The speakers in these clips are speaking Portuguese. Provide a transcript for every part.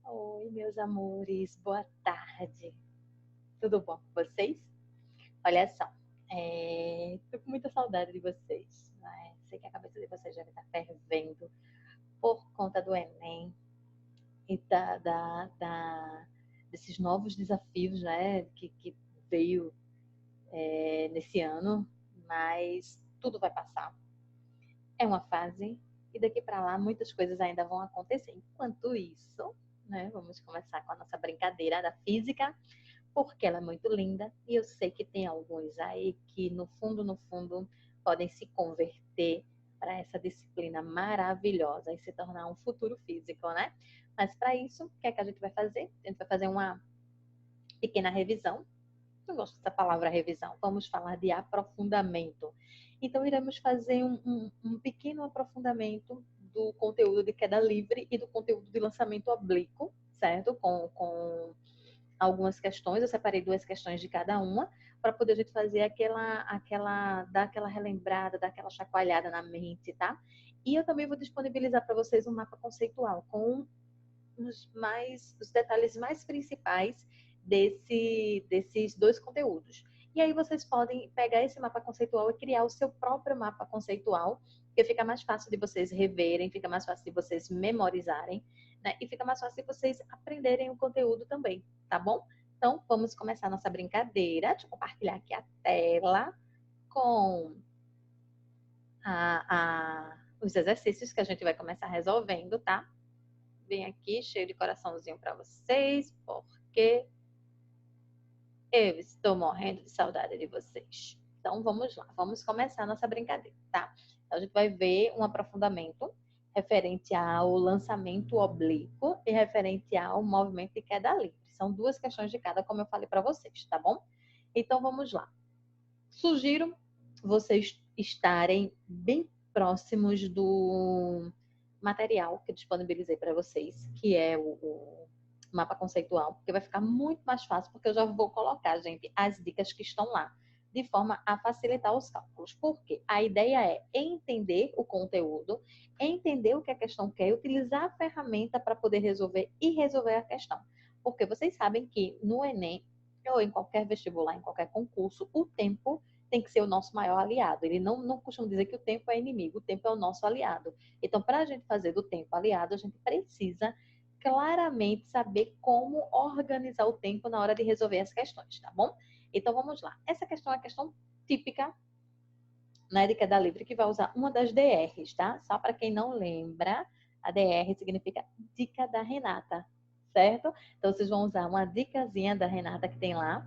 Oi, meus amores, boa tarde. Tudo bom com vocês? Olha só, tô com muita saudade de vocês, né? Sei que a cabeça de vocês deve estar fervendo por conta do Enem e desses novos desafios, né, que veio nesse ano, mas tudo vai passar. É uma fase e daqui para lá muitas coisas ainda vão acontecer. Enquanto isso, né, vamos começar com a nossa brincadeira da física porque ela é muito linda e eu sei que tem alguns aí que no fundo, podem se converter para essa disciplina maravilhosa e se tornar um futuro físico, né? Mas para isso, o que é que a gente vai fazer? A gente vai fazer uma pequena revisão. Não gosto dessa palavra revisão. Vamos falar de aprofundamento. Então, iremos fazer um pequeno aprofundamento do conteúdo de queda livre e do conteúdo de lançamento oblíquo, certo? Com algumas questões, eu separei duas questões de cada uma, para poder a gente fazer dar aquela relembrada, dar aquela chacoalhada na mente, tá? E eu também vou disponibilizar para vocês um mapa conceitual com os detalhes mais principais desses dois conteúdos. E aí vocês podem pegar esse mapa conceitual e criar o seu próprio mapa conceitual, que fica mais fácil de vocês reverem, fica mais fácil de vocês memorizarem, né? E fica mais fácil de vocês aprenderem o conteúdo também, tá bom? Então, vamos começar a nossa brincadeira. Deixa eu compartilhar aqui a tela com os exercícios que a gente vai começar resolvendo, tá? Vem aqui cheio de coraçãozinho para vocês, porque eu estou morrendo de saudade de vocês. Então vamos lá, vamos começar a nossa brincadeira, tá? Então, a gente vai ver um aprofundamento referente ao lançamento oblíquo e referente ao movimento de queda livre. São duas questões de cada, como eu falei para vocês, tá bom? Então vamos lá. Sugiro vocês estarem bem próximos do material que eu disponibilizei para vocês, que é o mapa conceitual, porque vai ficar muito mais fácil, porque eu já vou colocar, gente, as dicas que estão lá, de forma a facilitar os cálculos. Porque a ideia é entender o conteúdo, entender o que a questão quer, utilizar a ferramenta para poder resolver e resolver a questão. Porque vocês sabem que no Enem, ou em qualquer vestibular, em qualquer concurso, o tempo tem que ser o nosso maior aliado. Ele não costuma dizer que o tempo é inimigo, o tempo é o nosso aliado. Então, para a gente fazer do tempo aliado, a gente precisa claramente saber como organizar o tempo na hora de resolver as questões, tá bom? Então, vamos lá. Essa questão é uma questão típica na de queda livre, que vai usar uma das DRs, tá? Só para quem não lembra, a DR significa dica da Renata, certo? Então, vocês vão usar uma dicasinha da Renata que tem lá,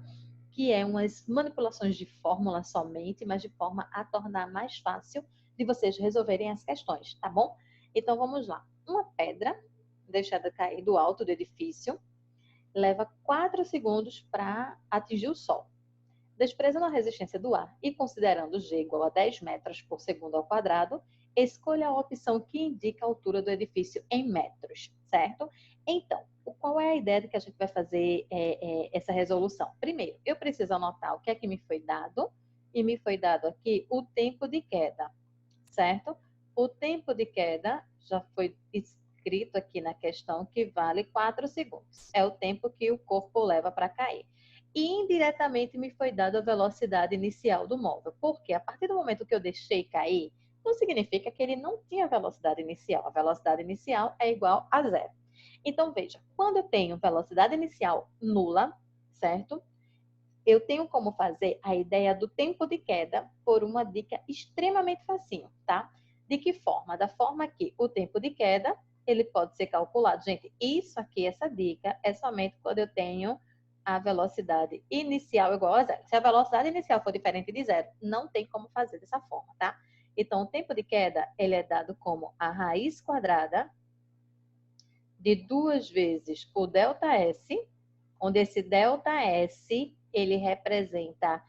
que é umas manipulações de fórmula somente, mas de forma a tornar mais fácil de vocês resolverem as questões, tá bom? Então, vamos lá. Uma pedra deixada cair do alto do edifício leva 4 segundos para atingir o Sol. Desprezando a resistência do ar e considerando G igual a 10 metros por segundo ao quadrado, escolha a opção que indica a altura do edifício em metros, certo? Então, qual é a ideia de que a gente vai fazer essa resolução? Primeiro, eu preciso anotar o que é que me foi dado, e me foi dado aqui o tempo de queda, certo? O tempo de queda já foi escrito aqui na questão que vale 4 segundos. É o tempo que o corpo leva para cair. E indiretamente me foi dada a velocidade inicial do móvel, porque a partir do momento que eu deixei cair, não significa que ele não tinha velocidade inicial. A velocidade inicial é igual a zero. Então, veja, quando eu tenho velocidade inicial nula, certo? Eu tenho como fazer a ideia do tempo de queda por uma dica extremamente facinho, tá? De que forma? Da forma que o tempo de queda, ele pode ser calculado. Gente, isso aqui, essa dica, é somente quando eu tenho a velocidade inicial igual a zero. Se a velocidade inicial for diferente de zero, não tem como fazer dessa forma, tá? Então, o tempo de queda, ele é dado como a raiz quadrada de 2 vezes o ΔS, onde esse ΔS, ele representa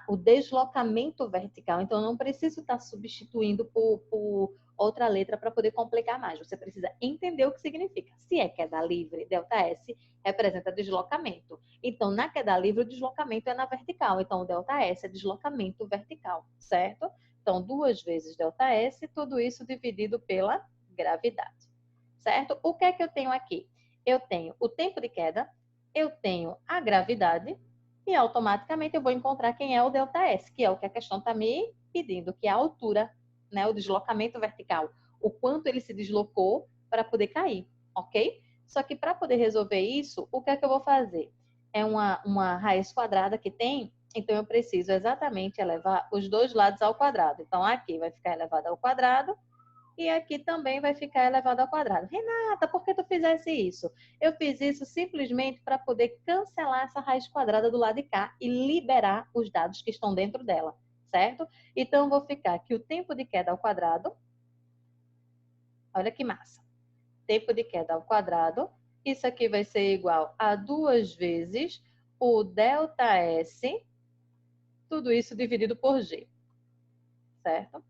o deslocamento vertical. Então, não preciso estar substituindo por outra letra para poder complicar mais. Você precisa entender o que significa. Se é queda livre, ΔS representa deslocamento. Então, na queda livre, o deslocamento é na vertical. Então, o ΔS é deslocamento vertical, certo? Então, 2 vezes ΔS, tudo isso dividido pela gravidade, certo? O que é que eu tenho aqui? Eu tenho o tempo de queda, eu tenho a gravidade e automaticamente eu vou encontrar quem é o ΔS, que é o que a questão está me pedindo, que é a altura, né, o deslocamento vertical, o quanto ele se deslocou para poder cair, ok? Só que para poder resolver isso, o que é que eu vou fazer? É uma raiz quadrada que tem, então eu preciso exatamente elevar os dois lados ao quadrado. Então aqui vai ficar elevado ao quadrado e aqui também vai ficar elevado ao quadrado. Renata, por que tu fizesse isso? Eu fiz isso simplesmente para poder cancelar essa raiz quadrada do lado de cá e liberar os dados que estão dentro dela, certo? Então, eu vou ficar aqui o tempo de queda ao quadrado. Olha que massa. Tempo de queda ao quadrado. Isso aqui vai ser igual a 2 vezes o ΔS, tudo isso dividido por G, certo?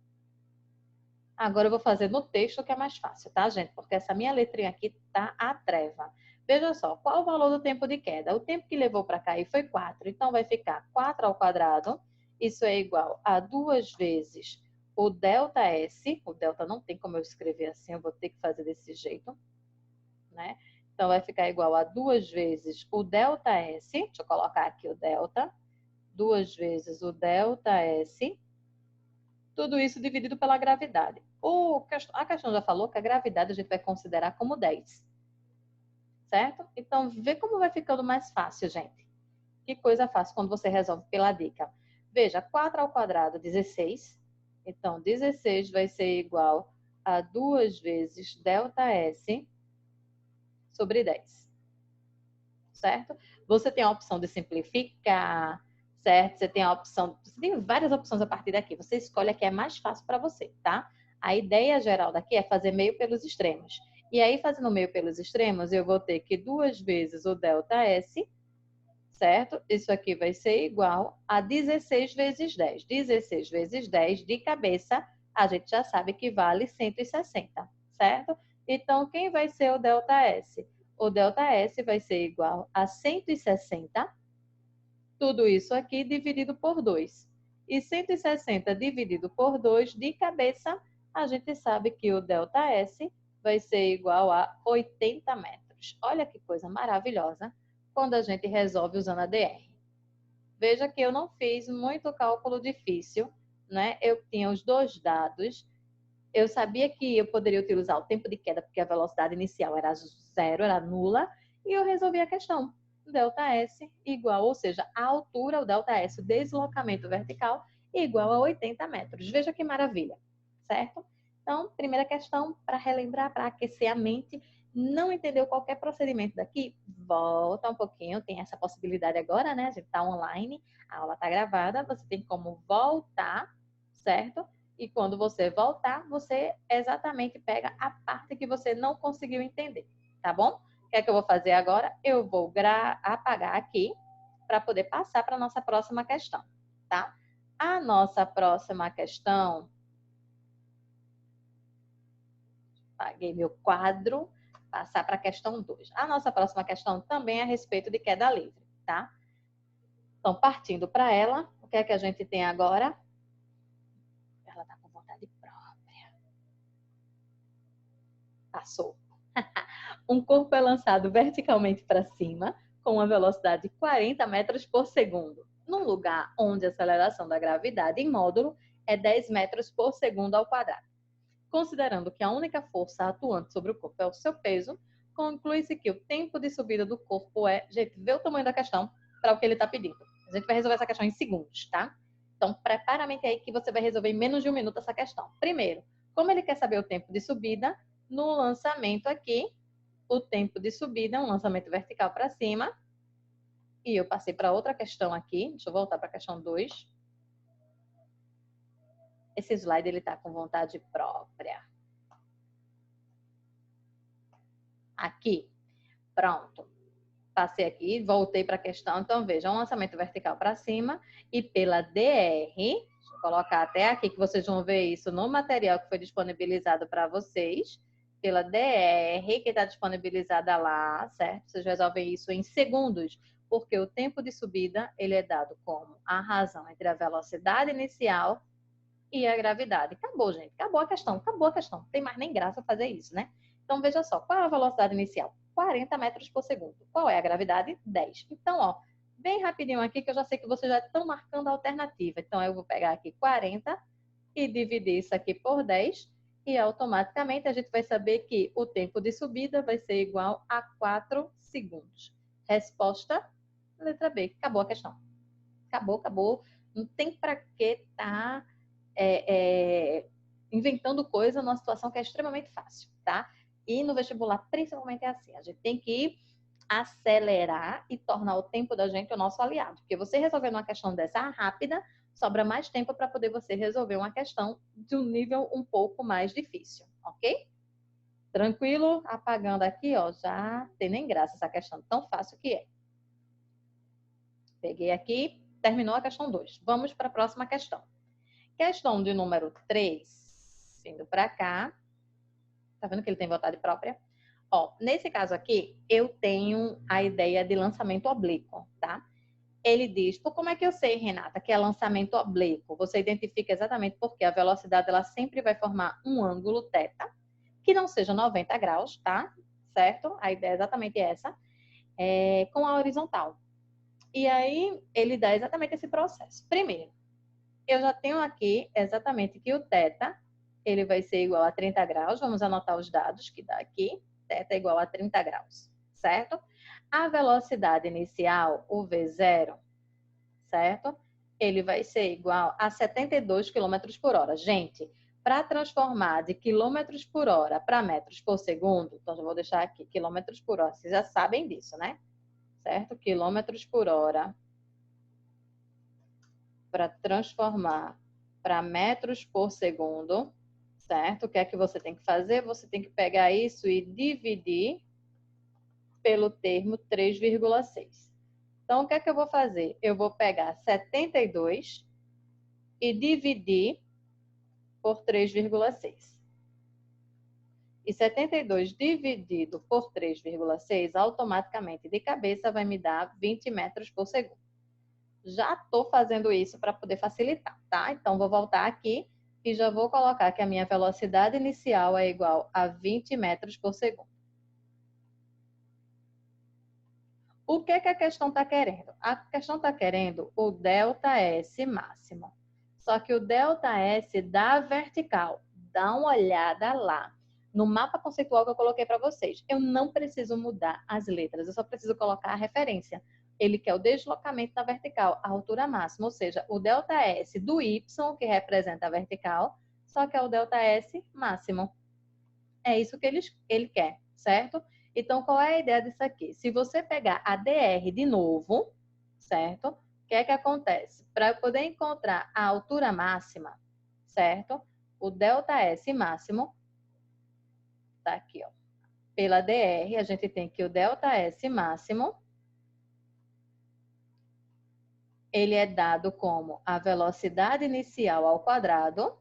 Agora eu vou fazer no texto que é mais fácil, tá, gente? Porque essa minha letrinha aqui tá a treva. Veja só, qual o valor do tempo de queda? O tempo que levou para cair foi 4. Então, vai ficar 4 ao quadrado. Isso é igual a 2 vezes o ΔS. O delta não tem como eu escrever assim, eu vou ter que fazer desse jeito, né? Então, vai ficar igual a 2 vezes o ΔS. Deixa eu colocar aqui o delta. 2 vezes o ΔS. Tudo isso dividido pela gravidade. A questão já falou que a gravidade a gente vai considerar como 10. Certo? Então, vê como vai ficando mais fácil, gente. Que coisa fácil quando você resolve pela dica. Veja, 4 ao quadrado, 16. Então, 16 vai ser igual a 2 vezes ΔS sobre 10. Certo? Você tem a opção de simplificar, certo? Você tem a opção, você tem várias opções a partir daqui. Você escolhe a que é mais fácil para você, tá? A ideia geral daqui é fazer meio pelos extremos. E aí, fazendo meio pelos extremos, eu vou ter que 2 vezes o ΔS, certo? Isso aqui vai ser igual a 16 vezes 10. 16 vezes 10, de cabeça, a gente já sabe que vale 160, certo? Então, quem vai ser o ΔS? O ΔS vai ser igual a 160, tudo isso aqui dividido por 2. E 160 dividido por 2, de cabeça, a gente sabe que o ΔS vai ser igual a 80 metros. Olha que coisa maravilhosa quando a gente resolve usando a DR. Veja que eu não fiz muito cálculo difícil, né? Eu tinha os dois dados. Eu sabia que eu poderia utilizar o tempo de queda, porque a velocidade inicial era zero, era nula, e eu resolvi a questão. ΔS igual, ou seja, a altura, o ΔS, o deslocamento vertical, igual a 80 metros. Veja que maravilha, certo? Então, primeira questão, para relembrar, para aquecer a mente, não entendeu qualquer procedimento daqui? Volta um pouquinho, tem essa possibilidade agora, né? A gente está online, a aula está gravada, você tem como voltar, certo? E quando você voltar, você exatamente pega a parte que você não conseguiu entender, tá bom? O que é que eu vou fazer agora? Eu vou apagar aqui para poder passar para a nossa próxima questão, tá? A nossa próxima questão... Apaguei meu quadro, passar para a questão 2. A nossa próxima questão também é a respeito de queda livre, tá? Então, partindo para ela, o que é que a gente tem agora? Ela está com vontade própria. Passou. Um corpo é lançado verticalmente para cima, com uma velocidade de 40 metros por segundo, num lugar onde a aceleração da gravidade em módulo é 10 metros por segundo ao quadrado. Considerando que a única força atuante sobre o corpo é o seu peso, conclui-se que o tempo de subida do corpo é... Gente, vê o tamanho da questão para o que ele está pedindo. A gente vai resolver essa questão em segundos, tá? Então, prepara a mente aí que você vai resolver em menos de um minuto essa questão. Primeiro, como ele quer saber o tempo de subida, no lançamento aqui, o tempo de subida é um lançamento vertical para cima. E eu passei para outra questão aqui. Deixa eu voltar para a questão 2. Esse slide ele está com vontade própria. Aqui. Pronto. Passei aqui, voltei para a questão. Então, veja, um lançamento vertical para cima e pela DR, deixa eu colocar até aqui que vocês vão ver isso no material que foi disponibilizado para vocês. Pela DR, que está disponibilizada lá, certo? Vocês resolvem isso em segundos, porque o tempo de subida, ele é dado como a razão entre a velocidade inicial e a gravidade. Acabou, gente. Acabou a questão. Acabou a questão. Não tem mais nem graça fazer isso, né? Então, veja só. Qual é a velocidade inicial? 40 metros por segundo. Qual é a gravidade? 10. Então, ó, bem rapidinho aqui, que eu já sei que vocês já estão marcando a alternativa. Então, eu vou pegar aqui 40 e dividir isso aqui por 10. E automaticamente a gente vai saber que o tempo de subida vai ser igual a 4 segundos. Resposta, letra B. Acabou a questão. Acabou. Não tem para que estar inventando coisa numa situação que é extremamente fácil, tá? E no vestibular, principalmente, é assim. A gente tem que acelerar e tornar o tempo da gente o nosso aliado. Porque você resolvendo uma questão dessa rápida, sobra mais tempo para poder você resolver uma questão de um nível um pouco mais difícil, ok? Tranquilo? Apagando aqui, ó, já tem nem graça essa questão tão fácil que é. Peguei aqui, terminou a questão 2. Vamos para a próxima questão. Questão de número 3, vindo para cá. Tá vendo que ele tem vontade própria? Ó, nesse caso aqui, eu tenho a ideia de lançamento oblíquo, tá? Ele diz, por como é que eu sei, Renata, que é lançamento oblíquo? Você identifica exatamente porque a velocidade ela sempre vai formar um ângulo θ, que não seja 90 graus, tá? Certo? A ideia é exatamente essa, com a horizontal. E aí, ele dá exatamente esse processo. Primeiro, eu já tenho aqui exatamente que o θ, ele vai ser igual a 30 graus. Vamos anotar os dados que dá aqui. θ é igual a 30 graus, certo? A velocidade inicial, o V0, certo? Ele vai ser igual a 72 km por hora. Gente, para transformar de quilômetros por hora para metros por segundo, então já vou deixar aqui, quilômetros por hora, vocês já sabem disso, né? Certo? Quilômetros por hora para transformar para metros por segundo, certo? O que é que você tem que fazer? Você tem que pegar isso e dividir pelo termo 3,6. Então, o que é que eu vou fazer? Eu vou pegar 72 e dividir por 3,6. E 72 dividido por 3,6, automaticamente, de cabeça, vai me dar 20 metros por segundo. Já estou fazendo isso para poder facilitar, tá? Então, vou voltar aqui e já vou colocar que a minha velocidade inicial é igual a 20 metros por segundo. O que a questão está querendo? A questão está querendo o ΔS máximo. Só que o ΔS da vertical, dá uma olhada lá no mapa conceitual que eu coloquei para vocês. Eu não preciso mudar as letras, eu só preciso colocar a referência. Ele quer o deslocamento da vertical, a altura máxima, ou seja, o ΔS do Y, que representa a vertical, só que é o ΔS máximo. É isso que ele quer, certo? Então, qual é a ideia disso aqui? Se você pegar a DR de novo, certo? O que é que acontece? Para eu poder encontrar a altura máxima, certo? O ΔS máximo, tá aqui, ó. Pela DR, a gente tem que o ΔS máximo, ele é dado como a velocidade inicial ao quadrado,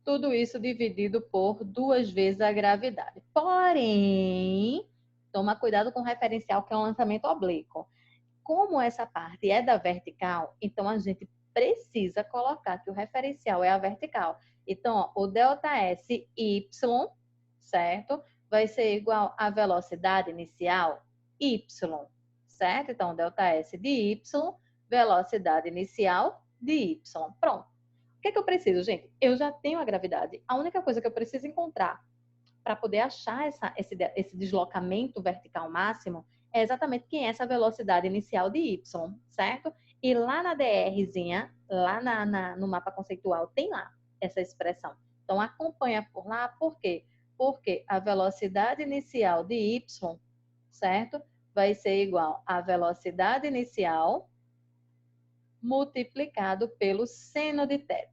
tudo isso dividido por 2 vezes a gravidade. Porém, toma cuidado com o referencial, que é um lançamento oblíquo. Como essa parte é da vertical, então a gente precisa colocar que o referencial é a vertical. Então, ó, o ΔSY, certo? Vai ser igual à velocidade inicial y, certo? Então, ΔS de y, velocidade inicial de y. Pronto. O que é que eu preciso, gente? Eu já tenho a gravidade. A única coisa que eu preciso encontrar para poder achar esse deslocamento vertical máximo é exatamente quem é essa velocidade inicial de y, certo? E lá na DRzinha, lá no mapa conceitual, tem lá essa expressão. Então, acompanha por lá, por quê? Porque a velocidade inicial de y, certo? Vai ser igual à velocidade inicial multiplicado pelo seno de θ.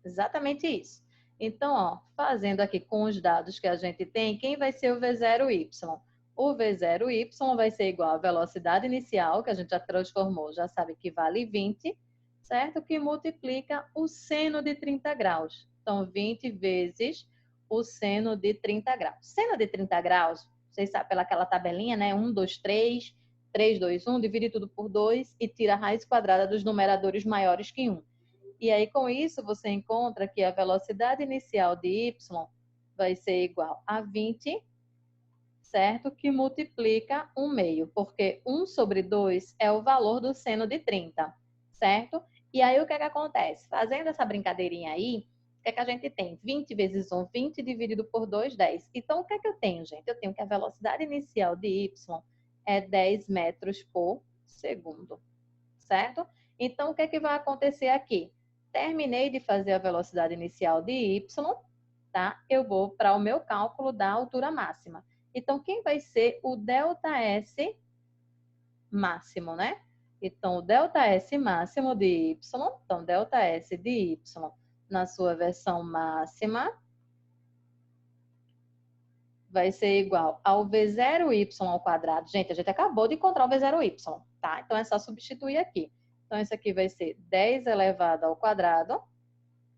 Exatamente isso. Então, ó, fazendo aqui com os dados que a gente tem, quem vai ser o V0y? O V0y vai ser igual à velocidade inicial, que a gente já transformou, já sabe que vale 20, certo? Que multiplica o seno de 30 graus. Então, 20 vezes o seno de 30 graus. Seno de 30 graus, vocês sabem pelaquela tabelinha, né? 1, 2, 3, 3, 2, 1, divide tudo por 2 e tira a raiz quadrada dos numeradores maiores que 1. E aí, com isso, você encontra que a velocidade inicial de y vai ser igual a 20, certo? Que multiplica 1/2, porque 1 sobre 2 é o valor do seno de 30, certo? E aí, o que é que acontece? Fazendo essa brincadeirinha aí, o que é que a gente tem? 20 vezes 1, 20 dividido por 2, 10. Então, o que é que eu tenho, gente? Eu tenho que a velocidade inicial de y é 10 metros por segundo, certo? Então, o que é que vai acontecer aqui? Terminei de fazer a velocidade inicial de y, tá? Eu vou para o meu cálculo da altura máxima. Então, quem vai ser o ΔS máximo, né? Então, o ΔS máximo de y, então, ΔS de y na sua versão máxima vai ser igual ao V0y ao quadrado. Gente, a gente acabou de encontrar o V0y, tá? Então, é só substituir aqui. Então, isso aqui vai ser 10 elevado ao quadrado,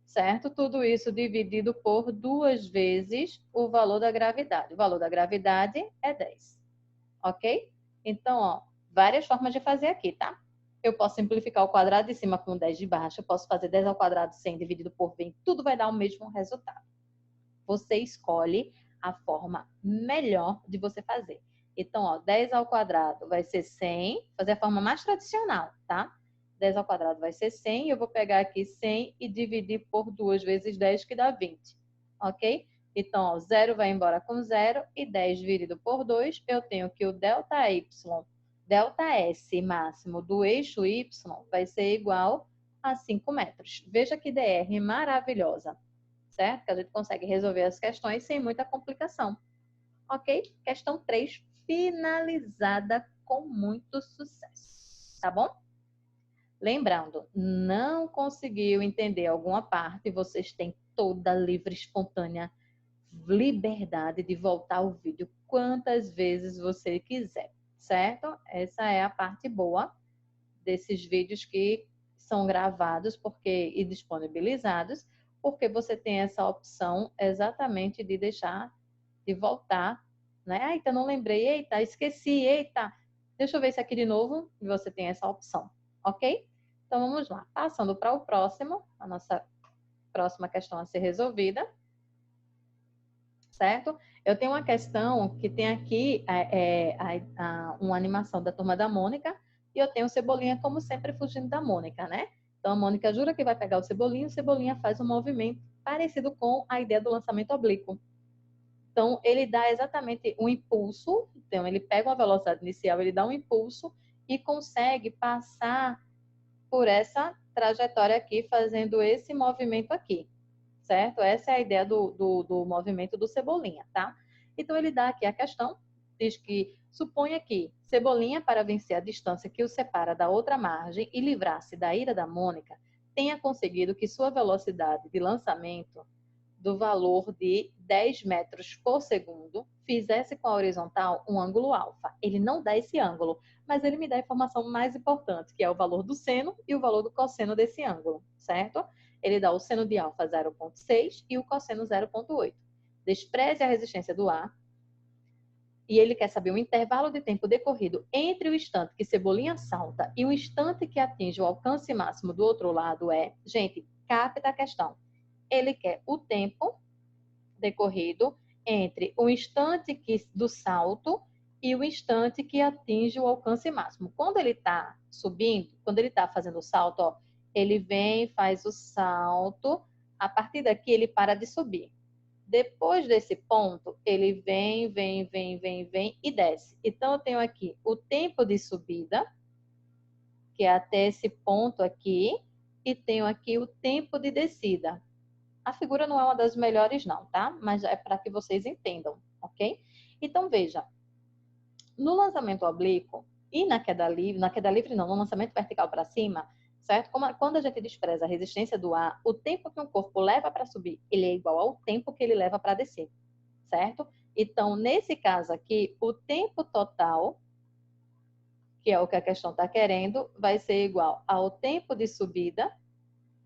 certo? Tudo isso dividido por 2 vezes o valor da gravidade. O valor da gravidade é 10, ok? Então, ó, várias formas de fazer aqui, tá? Eu posso simplificar o quadrado de cima com 10 de baixo, eu posso fazer 10 ao quadrado 100 dividido por 20, tudo vai dar o mesmo resultado. Você escolhe a forma melhor de você fazer. Então, ó, 10 ao quadrado vai ser 100, fazer a forma mais tradicional, tá? 10 ao quadrado vai ser 100, eu vou pegar aqui 100 e dividir por 2 vezes 10, que dá 20, ok? Então, ó, 0 vai embora com 0 e 10 dividido por 2, eu tenho que o ΔY, ΔS máximo do eixo Y vai ser igual a 5 metros. Veja que DR maravilhosa, certo? Que a gente consegue resolver as questões sem muita complicação. Ok? Questão 3, finalizada com muito sucesso. Tá bom? Lembrando, não conseguiu entender alguma parte, vocês têm toda a livre, espontânea liberdade de voltar ao vídeo quantas vezes você quiser, certo? Essa é a parte boa desses vídeos que são gravados e disponibilizados, porque você tem essa opção exatamente de deixar, de voltar, né? Eita, não lembrei, eita, esqueci, eita, deixa eu ver isso aqui de novo, e você tem essa opção, ok? Então vamos lá, passando para o próximo, a nossa próxima questão a ser resolvida, certo? Eu tenho uma questão que tem aqui uma animação da Turma da Mônica, e eu tenho o Cebolinha, como sempre, fugindo da Mônica, né? Então, a Mônica jura que vai pegar o Cebolinha faz um movimento parecido com a ideia do lançamento oblíquo. Então, ele dá exatamente um impulso, então, ele pega uma velocidade inicial, ele dá um impulso e consegue passar por essa trajetória aqui, fazendo esse movimento aqui, certo? Essa é a ideia do movimento do Cebolinha, tá? Então, ele dá aqui a questão, diz que suponha que Cebolinha, para vencer a distância que o separa da outra margem e livrar-se da ira da Mônica, tenha conseguido que sua velocidade de lançamento do valor de 10 metros por segundo fizesse com a horizontal um ângulo alfa. Ele não dá esse ângulo, mas ele me dá a informação mais importante, que é o valor do seno e o valor do cosseno desse ângulo, certo? Ele dá o seno de alfa 0,6 e o cosseno 0,8. Despreze a resistência do ar. E ele quer saber o intervalo de tempo decorrido entre o instante que Cebolinha salta e o instante que atinge o alcance máximo do outro lado é... Gente, capta a questão. Ele quer o tempo decorrido entre o instante do salto e o instante que atinge o alcance máximo. Quando ele está subindo, quando ele está fazendo o salto, ó, ele vem, faz o salto, a partir daqui ele para de subir. Depois desse ponto, ele vem e desce. Então, eu tenho aqui o tempo de subida, que é até esse ponto aqui, e tenho aqui o tempo de descida. A figura não é uma das melhores não, tá? Mas é para que vocês entendam, ok? Então, veja, no lançamento oblíquo e na queda livre não, no lançamento vertical para cima, certo? Quando a gente despreza a resistência do ar, o tempo que um corpo leva para subir, ele é igual ao tempo que ele leva para descer, certo? Então, nesse caso aqui, o tempo total, que é o que a questão está querendo, vai ser igual ao tempo de subida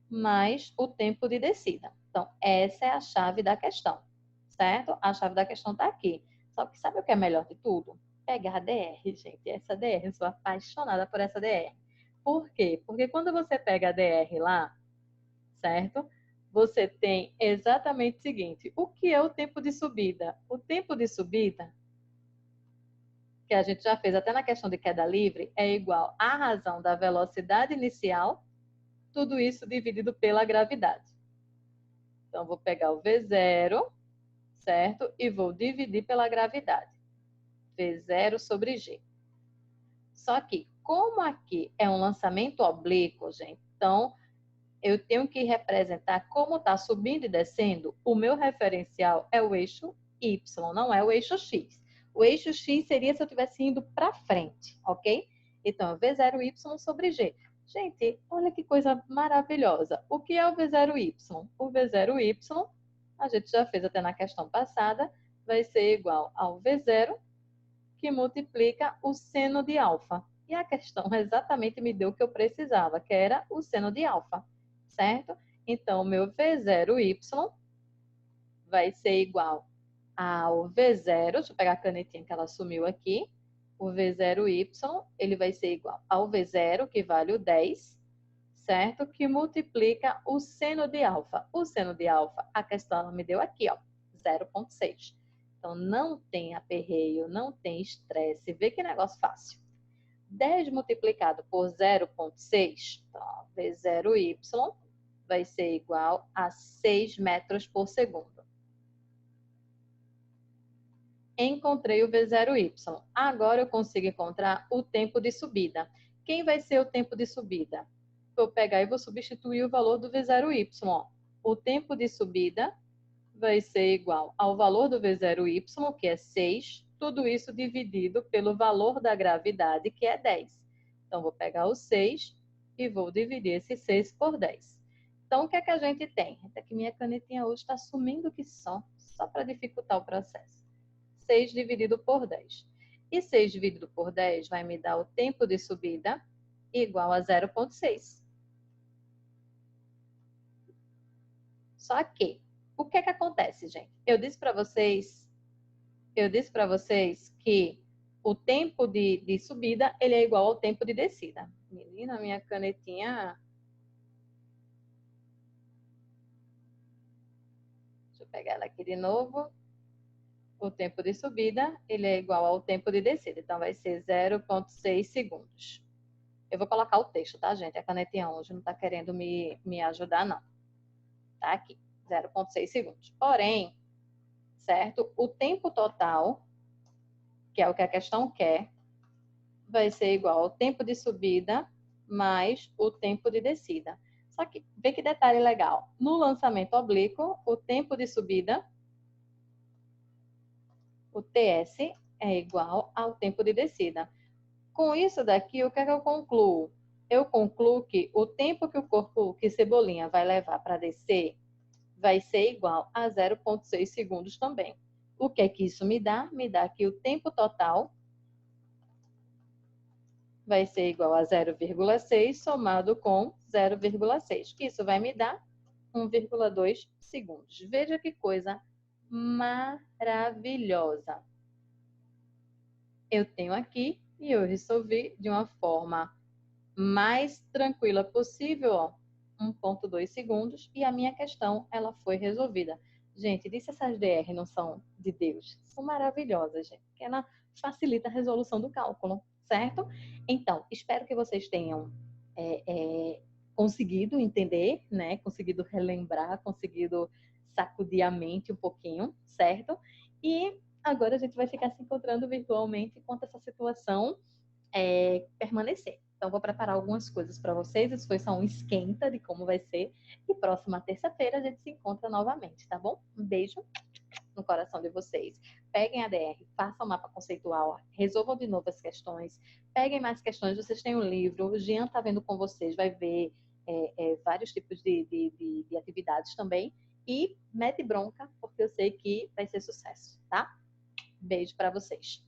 mais o tempo de descida. Então, essa é a chave da questão, certo? A chave da questão está aqui. Só que sabe o que é melhor de tudo? Pegar a DR, gente. Essa DR, eu sou apaixonada por essa DR. Por quê? Porque quando você pega a DR lá, certo? Você tem exatamente o seguinte: o que é o tempo de subida? O tempo de subida, que a gente já fez até na questão de queda livre, é igual à razão da velocidade inicial, tudo isso dividido pela gravidade. Então, vou pegar o V0, certo? E vou dividir pela gravidade. V0 sobre G. Só que, como aqui é um lançamento oblíquo, gente, então eu tenho que representar como está subindo e descendo. O meu referencial é o eixo Y, não é o eixo X. O eixo X seria se eu estivesse indo para frente, ok? Então, V0Y sobre G. Gente, olha que coisa maravilhosa. O que é o V0Y? O V0Y, a gente já fez até na questão passada, vai ser igual ao V0 que multiplica o seno de alfa. E a questão exatamente me deu o que eu precisava, que era o seno de alfa, certo? Então, o meu V0Y vai ser igual ao V0, deixa eu pegar a canetinha que ela sumiu aqui, o V0Y, ele vai ser igual ao V0, que vale o 10, certo? Que multiplica o seno de alfa. O seno de alfa, a questão ela me deu aqui, ó, 0,6. Então, não tem aperreio, não tem estresse. Vê que negócio fácil. 10 multiplicado por 0,6, então, V0Y, vai ser igual a 6 metros por segundo. Encontrei o V0Y. Agora eu consigo encontrar o tempo de subida. Quem vai ser o tempo de subida? Vou pegar e vou substituir o valor do V0Y. O tempo de subida vai ser igual ao valor do V0Y, que é 6, tudo isso dividido pelo valor da gravidade, que é 10. Então, vou pegar o 6 e vou dividir esse 6 por 10. Então, o que é que a gente tem? Até que minha canetinha hoje está sumindo que só para dificultar o processo. 6 dividido por 10. E 6 dividido por 10 vai me dar o tempo de subida igual a 0,6. Só que, o que é que acontece, gente? Eu disse para vocês que o tempo de subida ele é igual ao tempo de descida. Menina, minha canetinha. Deixa eu pegar ela aqui de novo. O tempo de subida ele é igual ao tempo de descida. Então, vai ser 0,6 segundos. Eu vou colocar o texto, tá, gente? A canetinha hoje não está querendo me ajudar, não. Tá aqui, 0,6 segundos. Porém, certo? O tempo total, que é o que a questão quer, vai ser igual ao tempo de subida mais o tempo de descida. Só que, vê que detalhe legal. No lançamento oblíquo, o tempo de subida, o TS, é igual ao tempo de descida. Com isso daqui, o que é que eu concluo? Eu concluo que o tempo que o corpo, que Cebolinha vai levar para descer, vai ser igual a 0,6 segundos também. O que é que isso me dá? Me dá que o tempo total vai ser igual a 0,6 somado com 0,6. Isso vai me dar 1,2 segundos. Veja que coisa maravilhosa. Eu tenho aqui e eu resolvi de uma forma mais tranquila possível, ó, 1,2 segundos, e a minha questão ela foi resolvida. Gente, disse essas DR não são de Deus, são maravilhosas, gente, que ela facilita a resolução do cálculo, certo? Então, espero que vocês tenham conseguido entender, né? Conseguido relembrar, conseguido sacudir a mente um pouquinho, certo? E agora a gente vai ficar se encontrando virtualmente enquanto essa situação permanecer. Então, vou preparar algumas coisas para vocês. Isso foi só um esquenta de como vai ser. E próxima terça-feira a gente se encontra novamente, tá bom? Um beijo no coração de vocês. Peguem a DR, façam o mapa conceitual, resolvam de novo as questões, peguem mais questões. Vocês têm um livro, o Jean tá vendo com vocês, vai ver vários tipos de atividades também. E mete bronca, porque eu sei que vai ser sucesso, tá? Beijo para vocês.